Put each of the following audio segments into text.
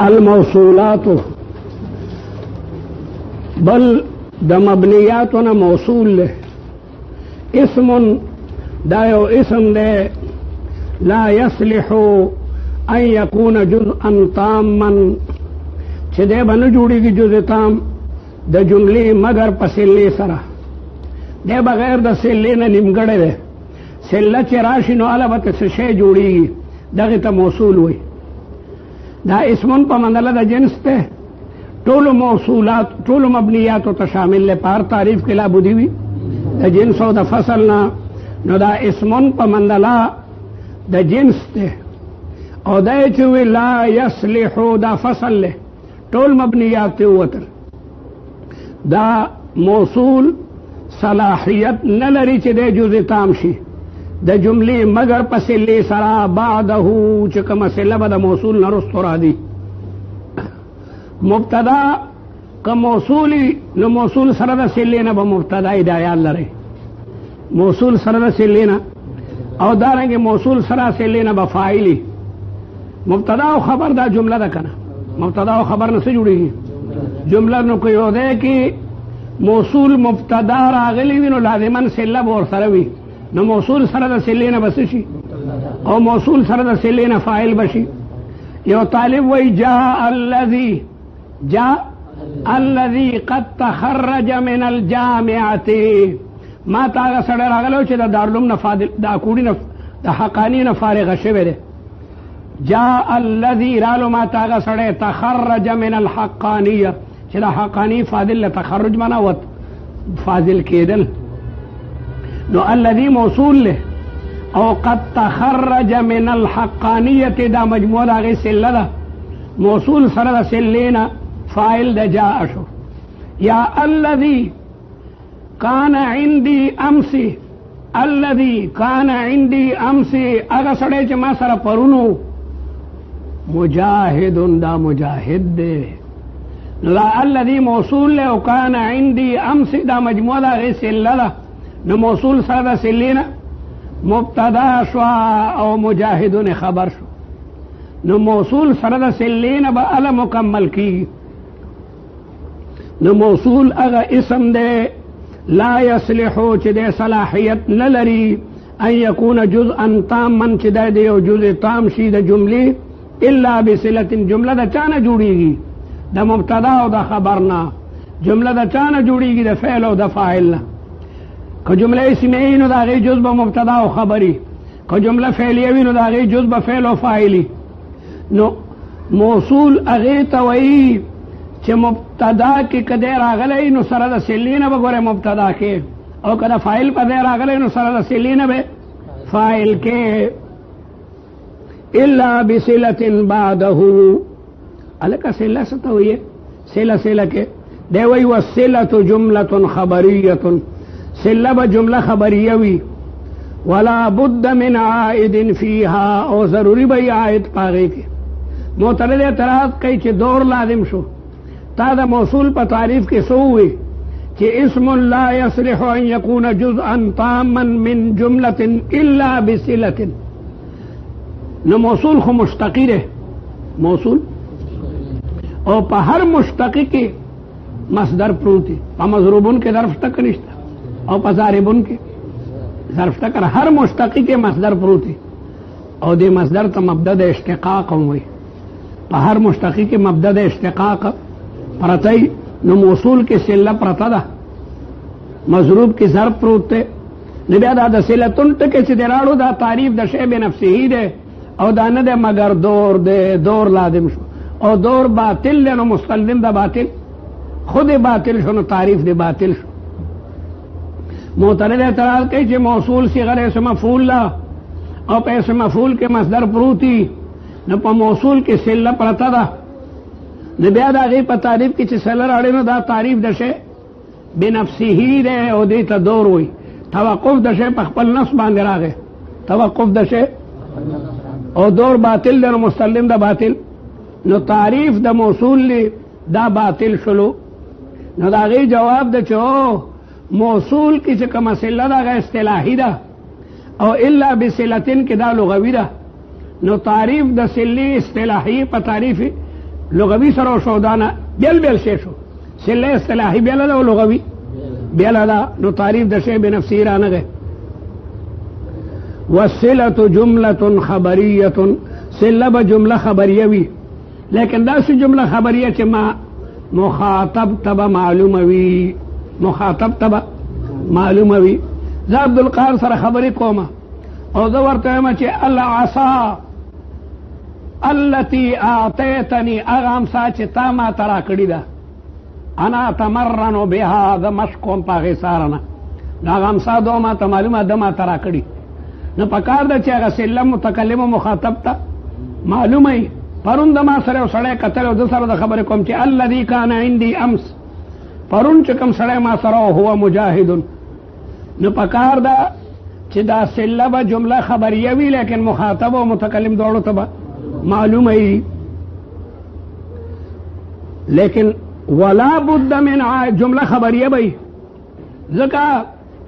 الموصولات بل د مبنیاتنا موصول له اسم دا یو اسم ده لا يصلح ان يكون جزءا تاما چې ده بنه جوړیږي جزء تام د جملې مگر په سلې سره ده بغیر د سلې نه نیمګړی ده سله چې راشي نو البته څه شی جوړیږي دغه ته موصول وي دا اسمون په منزله د جنس ته ټول موصولات ټول مبنیات ته شامل له پار تعریف کې لا بودی وي د جنس او د فصل نه نو دا اسمون په منزله د جنس ته او دا چې لا يصلح دا فصل له ټول مبنیات ته وته دا موصول صلاحیت نه لري چې د جزء تام شي د جملې مگر پسلې سره بعده چې کوم سله به د موصول نه رستو را دي مبتدا که موصولی نو موصول سره د سلې نه به مبتدا هدایت لري موصول سره د سلې نه او دارنګه موصول سره سلې نه به فاعلی مبتدا او خبر دا جمله ده کنه مبتدا او خبر نه څه جوړیږي جمله نو کوي او ده کې موصول مبتدا راغلی وي نو لازما سله به ور سره وي نو موصول سره د سلې نه بس شي او موصول سره د سلې نه فاعل بشي یو طالب وای جاء الذي قد تخرج من الجامعه ما تا سره راغلو چې د دارالعلوم نه فاضل د کوړی نه د حقانی نه فارغ شوی دی جاء الذي رالو ما تا سره تخرج من الحقانيه چې د حقانی فاضل له تخرج معنا وت فاضل کېدل نو الذي موصول له او قد تخرج من الحقانيه دا مجموعه هغه سله ده موصول سره د سلینا فاعل د جاء شو یا الذي كان عندي امس الذي كان عندي امس هغه سره چې ما سره پرونو مجاهد دا مجاهد ده لا الذي موصول له او كان عندي امس دا مجموعه هغه سله ده نو موصول سره د سلینا مبتدا شو او مجاهدون خبر شو نو موصول سره د سلینا به ال مکمل کی نو موصول هغه اسم ده لا يصلح چې د صلاحیت نه لري ان يكون جزءا تاما چې د یو جزء تام شي د جملې الا بصله جمله د چانه جوړیږي د مبتدا او د خبر نه جمله د چانه جوړیږي د فعل او د فاعل نه که جمله اسمیه نو دا غي جزء به مبتدا او خبری که جمله فعلیه وي نو دا غي جزء به فعل او فاعلی نو موصول هغه ته وایي چې مبتدا کې کده راغلی نو سره د سلینه به ګوره مبتدا کې او کله فاعل په ځای راغلی نو سره د سلینه به فاعل کې الا بصله بعده الک سله ستوي سله کې دی وی وسله جمله خبريه سله به جمله خبریه وي ولا بد من عائد فيها او ضروری به عائد پاغه کې معترض اعتراض کوي چې دور لازم شو تا دا موصول په تعریف کې سووي چې اسم لا يصلح ان يكون جزءا تاما من جمله الا بصله نو موصول خو مشتقی ده موصول او په هر مشتقی کې مصدر پروت دی په مضروبون کې ظرف تک نشته او په ضاربون کې ظرف تک هر مشتقی کې مصدر پروت دی او دې مصدر ته مبدا د اشتقاق وي په هر مشتقی کې مبدا د اشتقاق پرتای نو موصول کې سله پرتا ده مضروب کې ظرف پروت دی نو بیا دا د سلتون ټکي چې دراړو دا تعریف د شی بنفسه ده او دا نه ده مگر دور ده دور لازم شو او دور باطل نو مستلزم ده باطل خود باطل شو نو تعریف ده باطل شو معترض اعتراض کوي چې موصول صيغه اسم مفعول لا او په اسم مفعول کې مصدر پروتي نو په موصول کې سله پرتا ده نو بیا دا غي په تعریف کې چې سله راړي نو دا تعریف د شی بنفسه ده او دې ته دور وي توقف د شی په خپل نفس باندې راغی توقف د شی او دور باطل ده مستلزم ده باطل نو تعریف د موصول لی دا باطل شلو نو دا غي جواب ده چې موصول کی چې کومه سله ده اصطلاحي ده او الا بصلتين کې دا لغوي ده نو تعریف د سلی اصطلاحي په تعریف لغوي سره شودانه بیل شی شو. سلی اصطلاحي بیل ده او لغوي بیل ده. نو تعریف د شی بنفسه را نه ده. والصلة جملة خبرية، صلة به جمله خبریه وي، لیکن دا سی جمله خبریه چې ما مخاطب تبا معلومه وي، مخاطب تبا معلومه وي. زه عبدالقاهر سره خبرې کومه او زه ورته وایم چې العصا التي اعطيتني، هغه امسا چې تا ما ته راکړې ده، انا اتمرن بها، زه مشق کوم په هغې ساره نه. نو هغه امسا دو ما ته معلومه ده ما ته راکړي. نو پکار ده چې هغه صله متکلم و مخاطب ته معلومه وي. پرون د ما سره یو سړی کتل او زه سره د خبرې کوم چې الذي كان عندي امس، پرون چې کوم سړی ما سره هو مجاهد. نو پکار ده چې دا صله به جمله خبریه وي، لیکن مخاطب او متکلم دواړو ته به معلومه وي. لیکن ولا بد من جمله خبریه به وي، ځکه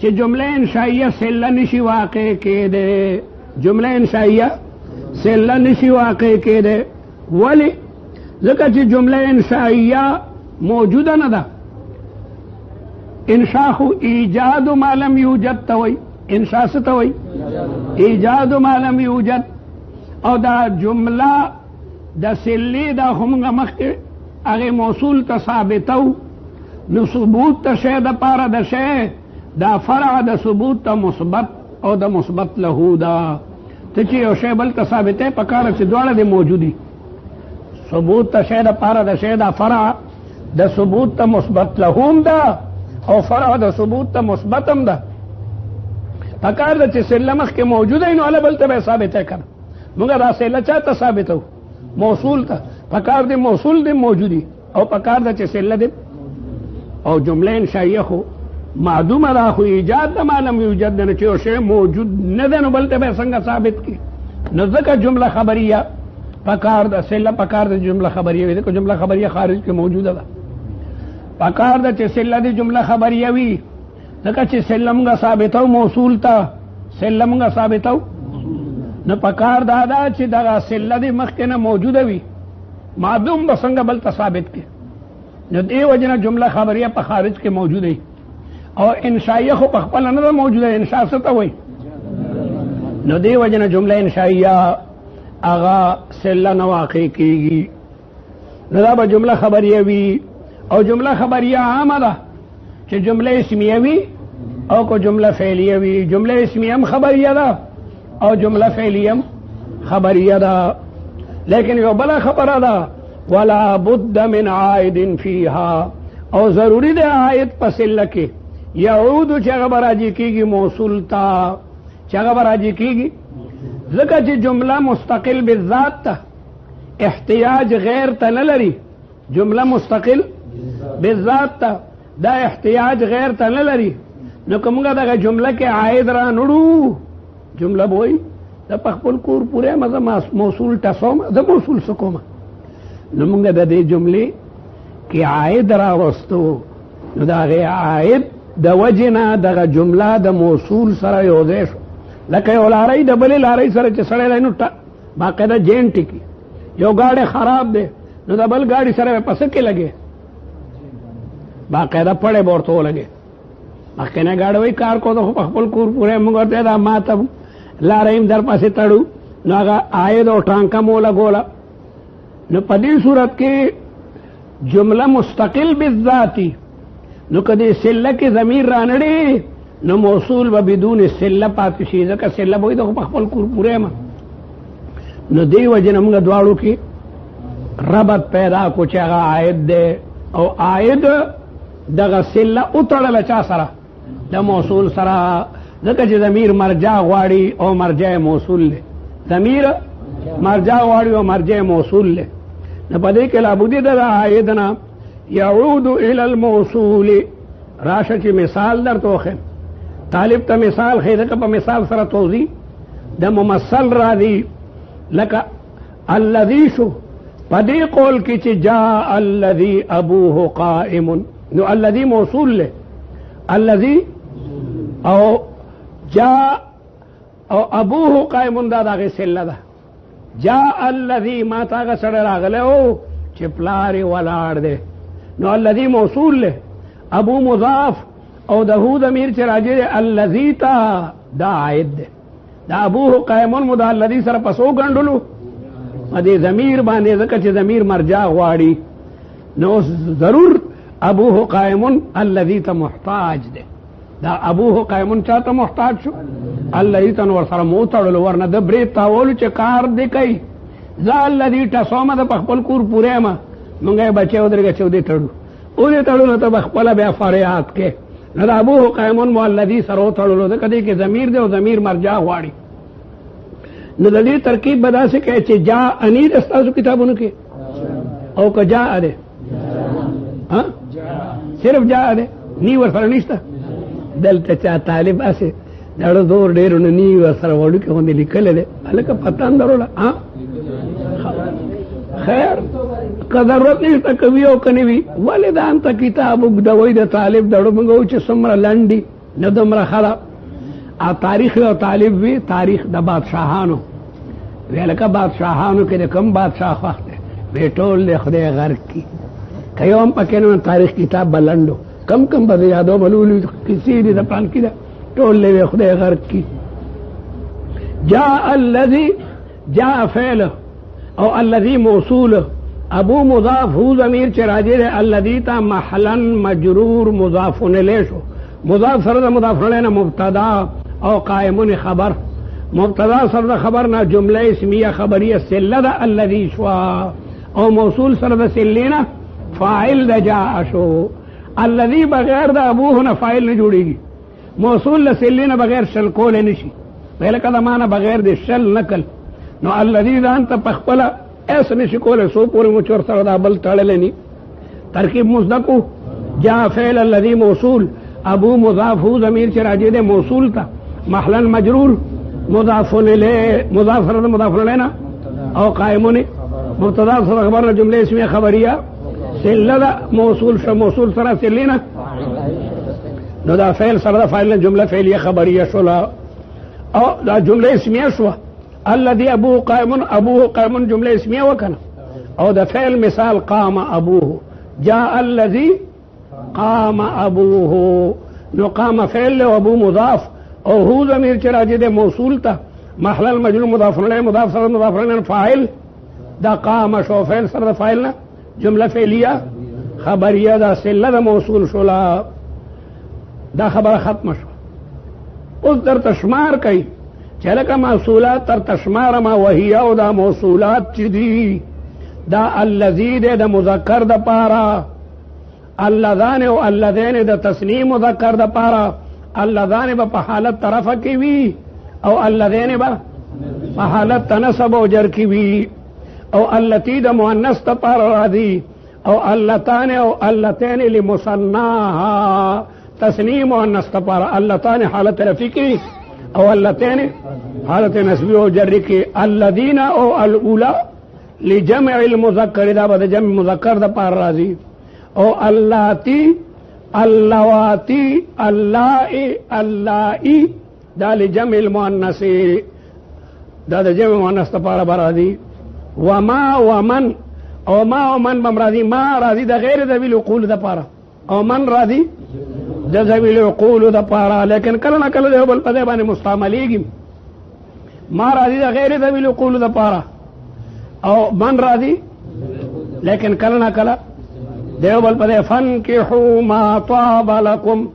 چې جمله انشائیه صله نشي واقع کېده. جمله انشائیه صله نشي واقع کېده. ولی؟ ځکه چې جمله انشائیه موجوده نه ده. انشاء خو ایجاد ما لم یوجد ته وایي. انشاء څه ته وایي؟ ایجاد ما لم یوجد. او دا جمله د صلې دا خو موږ مخکې هغې موصول ته ثابتو. نو ثبوت ته شی دپاره د شی دا فرع د ثبوت ته مثبت او د مثبت له ده. ته چې یو شی بل ته ثابتې پکاره چې دواړه دې موجودي. ثبوت ته شی دپاره د شی دا فرع د ثبوت ته مثبت له هم ده او فرع د ثبوت ته مثبت هم ده. پکار ده چې صله مخکې موجوده وي نو هله بل ته به یې ثابته که نه. موږ دا صله چا ته ثابتو؟ موصول ته. پکار دې موصول دې موجودي او پکار ده چې صله دې او جمله انشائیه خو معدومه ده، خو ایجاد د ما لم یوجد نه چې یو شی موجود نه ده نو بل ته به یې څنګه ثابت کړي. نو ځکه جمله خبریه پکار ده، صله پکار ده جمله خبریه وي، ځکه جمله خبریه خارج کې موجوده ده. پکار ده چې صله دې جمله خبریه وي، ځکه چې صله موږ ثابتو موصول ته، صله موږ ثابتو. نو پکار دا ده چې دغه صله دې مخکې نه موجوده وي، معدوم به څنګه بل ته ثابت کړي. نو دې وجې نه جمله خبریه په خارج کې موجوده وي. او انشائیه خو په خپله نه ده موجوده. انشاء څه ته وایي؟ نو دې وجې نه جمله انشائیه هغه صله نه واقع کېږي. نو دا به جمله خبریه وي. او جمله خبریه عامه ده چې جمله اسمیه وي او که جمله فعلیه وي. جمله اسمیه هم خبریه ده او جمله فعلیه هم خبریه ده. لیکن یو بله خبره ده ولا بد من عائد فیها، او ضروری ده عائد په صله کې یعود چې هغه به راجع کېږي موصول ته، چې هغه به راجع کېږي. ځکه چې جمله مستقل بالذات ته احتیاج غیر ته نه لري. جمله مستقل بالذات ته دا احتیاج غیر ته نه لري. نو که موږ دغه جمله کې عائد را نړو، جمله به وایي د په خپل کور پورې مزه موصول ټسوم، د موصول څه کومه. نو موږ د دې جملې کې عائد راوستو. نو د هغې عائد د وجې نه دغه جمله د موصول سره یو ځای شو. لکه یو لارۍ د بلې لارۍ سره چې سړی دی نو باقاعده جین ټکي. یو ګاډی خراب دی نو د بل ګاډي سره په څه کې لګې؟ باقاعده پړې به ورته ولګې. مخکینی ګاډی وایي کار کو ته خو په خپل کور پورې موږ ورته دا ما ته لارۍ هم در پسې تړو. نو هغه عاید او ټانکه مو ولګوله. نو په دې صورت کې جمله مستقل بالذاتی. نو که دې صله کې ضمیر رانړي نو موصول به بدون صله پاتې شي، ځکه صله به وایي د په خپل کور پورې یم. نو دې وجې نه موږ دواړو کې ربط پیدا کو چې هغه عاید دی او عاید دغه صله وتړله چا سره؟ د موصول سره. ځکه چې ضمیر مرجع غواړي او مرجع موصول دی. ضمیر مرجع غواړي او مرجع موصول دی. نو په دې کې لابودي د عاید نه یعود الى الموصول. راشه چې مثال درته وښیم، طالب ته مثال ښیي، ځکه په مثال سره توضیح د ممثل راځي. لکه الذي شو په دې قول کې چې جاء الذي ابوه قائم، نو الذي موصول له الذي او جاء او ابوه قائم دا دغه صله ده. جاء الذي ما تاغه سره راغله او چې پلار ولاړ دی نو الذي موصول له ابو مضاف او د هو ضمیر چې راځي الذي تا دا عائد دی دا ابوه قائمون مد الذي سره پسو غندلو دې ضمیر باندې ځکه چې ضمیر مرجع غواړي نو ضرور ابوه قائمون الذي ته محتاج دی دا ابوه قائمون چاته محتاج شو الذي ته ور سره مو تړلو ورنه د برې تاول چې کار دی کوي ذا الذي تصوم د خپل کور پوره ما مونږه بچو درګه چو دې تړو او دې تړو نو ته خپل بیا فریاد کې نو دا ابوه قائمون مو الذي سره تړلو د کدي کې ضمیر دی او ضمیر مرجع غواړي نو د دې ترکیب بدا سے کوي چې جا اني د تاسو کتابونو کې او که جا ده ها صرف جا ده نی ور سره نشته دلته چا طالب اسه دړو دور ډیرو نی ور سره وړو کې باندې لیکل دي الکه پتا اندرولا ها خیر قدرت نشته کوي او کني وی ولدا انت کتاب د وای د طالب دړو موږ چې سمره لنډي نه دمره خلا ا تاریخ او طالب وی تاریخ د بادشاہانو ولکه بادشاہانو کې کوم بادشاہ وخت وی ټول له خدای غرق کی کيوم پکې نو تاریخ کتاب بلندو کم به یادو بلولو کسی دې د پلان کې ټول له خدای غرق کی جاء الذي جاء فعل او الذي موصول ابو مضاف هو ضمیر چې راځي دی الذي تا محلا مجرور مضاف الیه شو مضاف سره مضاف الیه مبتدا او قائمون خبر مبتدا سره خبر نه جمله اسمیه خبریه سله الذي شوا او موصول سره سلینا فاعل د جاء شو الذي بغیر د ابوه نه فاعل نه جوړیږي موصول لسلینا بغیر شل کول نشي ولکه دا معنا بغیر د شل نقل نو الذي ذا انت پخپل ایس نشي کول سو پورې مو چور سره دا بل تړلې ني ترکیب مصدق جاء فعل الذي موصول ابو مضاف هو ضمیر چې راځي د موصول ته محلا مجرور مضاف الیه مضاف سره مضاف الیه او قائمون مبتدا سره خبر جمله اسمیه خبریه سله موصول شو موصول سره سلینا نو دا فعل سره فاعل جمله فعلیه خبریه شولا او دا جمله اسمیه شو الذي ابوه قائم جمله اسمیه وکنه او دا فعل مثال قام ابوه جاء الذي قام ابوه نو قام فعل او ابو مضاف او هو ضمیر چې راځي د موصول ته محل المجرور مضاف الیه مضاف سره مضاف الیه فاعل دا قام شو فعل سره فاعل نه جمله فعلیه خبریه دا سله د موصول شولا دا خبره ختم شو اوس در تشمار کوي چې لکه موصولات تر تشمار ما وهي او دا موصولات چې دي دا الذي د مذکر د پاره اللذان او اللذین د تثنیه مذکر د پاره اللذان په حالت طرفه کې وي او اللذین په حالت تنصب او جر کې وي او اللتی د مؤنث د پاره راځي او اللتان او اللتین لمثناها تثنیه مؤنث د پاره اللتان حالت رفع کې او اللتین حالت نسبی او جر کې الذین او الاولى لجمع المذکر دا به جمع مذکر د پاره راځي او اللاتی اللواتی اللائي دا لجمع المؤنث دا د جمع مؤنث لپاره برادي وما ومن او ما ومن بمرادي ما راضي د غیر ذوی العقول لپاره او من راضي د ذوی العقول لپاره لیکن کله نه کله بل په باندې مستعمليږي ما راضي د غیر ذوی العقول لپاره او من راضي لیکن کله نه کله دیو بل پدے فنکحوا ما طاب لكم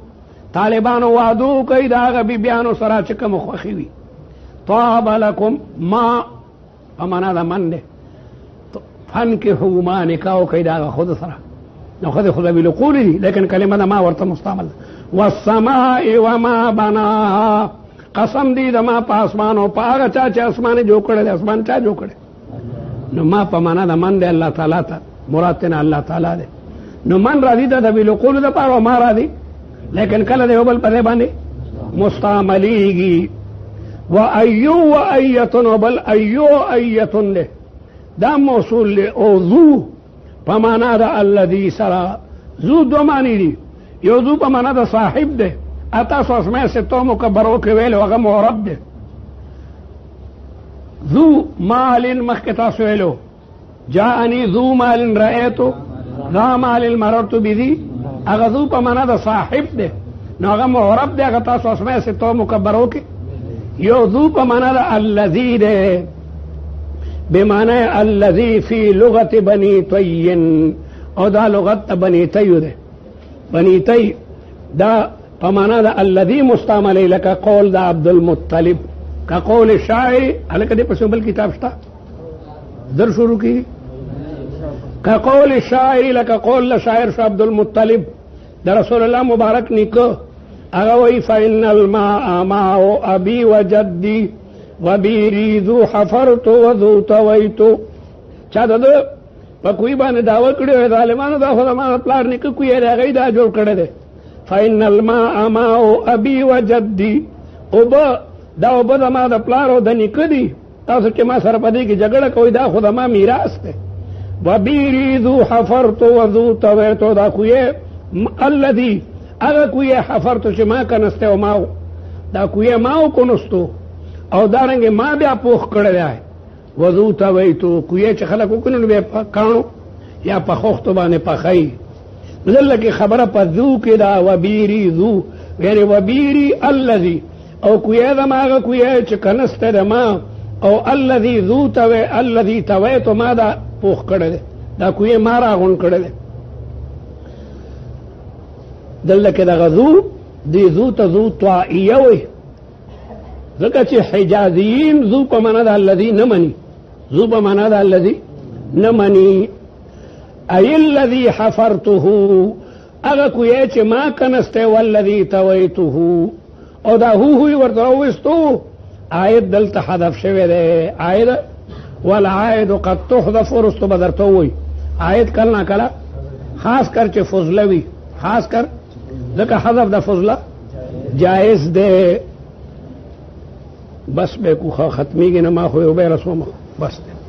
طالبانو وعدو کوي دا غبي بیانو سره چې کوم خوخي وي طاب لكم ما امانه دا من ده فنکحوا ما نکاو کوي دا خود سره نو خود بالقول دي لیکن کلمه دا ما ورته مستعمل والسماء وما بناها قسم دي دا ما پاسمان او پاغه چا چې اسمان جوړ کړل اسمان چا جوړ کړل نو ما په معنا دا من ده الله تعالی ته مراد نه الله تعالی ده نو من راضی دا د بالقول د پاره ما راضی لیکن کله د بل په باندې مستعمليږي و ايتن بل ايتن له دا موصول له او ذو په معنا د الذي سرا ذو دو معنی دي یو ذو په معنا د صاحب ده اتا سو اسماء ستو مکبرو کې ویل هغه معرب ده ذو مال مخکتا سویلو جاءنی ذو مال رأیتو ذا مال مررت بذی اغا ذو پا منا دا صاحب دے نو اغا معرب دے اغا تاسو اسماء ستو مکبرو کے یو ذو پا منا دا اللذی دے بمعنی اللذی فی لغت بنی طین او دا لغت بنی تیو دے بنی تی دا پا منا دا اللذی مستعملی لکا قول دا عبد المطلب کا قول شاعری حلکہ دے پسو بل کتاب شتا در شروع کی کا قول شاعری لکا قول شاعر شو عبد المطلب دا رسول اللہ مبارک نکو اغوی فإن الماء ماء ابی و جدی و بیری ذو حفرت و ذو تویت چا دا دا پا کوئی بانی دعوی کڑی ہوئی ظالمانو دا خدا ما پلار نکو کوئی رغی دا جوڑ کڑی دے فإن الماء ماء ابی و جدی اوبا دا اوبا دا ما دا پلارو دا نکو دی تاسو چې ما سره پدې کې جګړه کوي دا خو ما میراث ده وبيري ذو حفرت وذو تويت دا کوی الذي اغه کوی حفرت چې ما کنسته او ما دا کوی ما کو نستو او دارنګ ما بیا پوخ کړل دی وذو تويت کوی چې خلکو کونو به کانو یا په خوخت باندې پخای بدل کې خبره په ذو کې دا وبيري ذو یعنی وبيري الذي او کوی دا ما کوی چې کنسته دا ما او الذي ذو توي الذي تويت ما دا پوخ کړل دا کوی مارا غون کړل دلته دا غذو دی ذو تذو طائيه وي ځکه چې حجازيين ذو په معنا دا الذي نمني ذو په معنا دا الذي نمني اي الذي حفرته اغه کوی چې ما کنسته والذي تويته او دا هو ورته وستو عائد دلته حذف شوی دی عائد والعائد قد تحذف ورستو بدرتوي عائد کلنا کلا خاص کر چې فضله وي خاص کر ځکه حذف د فضله جائز دی بس به کو ختمیږي نه ما خو یو به رسوم بس دی